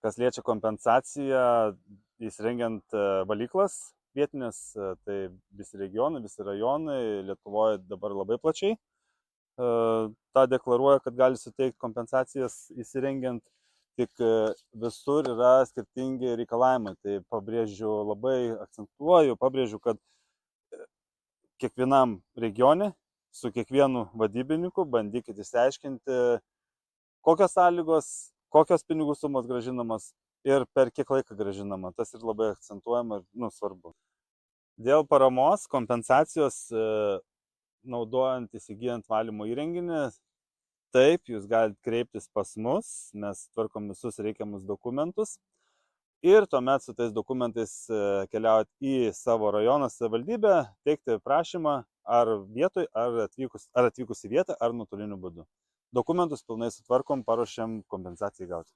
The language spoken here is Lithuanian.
kas liečia kompensaciją įsirengiant valyklas vietinės, tai visi regionai, visi rajonai Lietuvoje dabar labai plačiai tą deklaruoja, kad gali suteikti kompensacijas įsirengiant, tik visur yra skirtingi reikalavimai. Tai labai pabrėžiu, kad kiekvienam regione su kiekvienu vadybininku bandykit išsiaiškinti, kokios sąlygos, kokios pinigų sumos grąžinamos ir per kiek laiką grąžinama. Tas ir labai akcentuojama ir svarbu. Dėl paramos, kompensacijos naudojant, įsigijant valymo įrenginį, taip, jūs galite kreiptis pas mus, mes tvarkom visus reikiamus dokumentus ir tuomet su tais dokumentais keliaujat į savo rajoną, savivaldybę, teikti prašymą ar vietoj, ar atvykus į vietą, ar nuotoliniu būdu. Dokumentus pilnai sutvarkom, paruošiam kompensacijai gauti.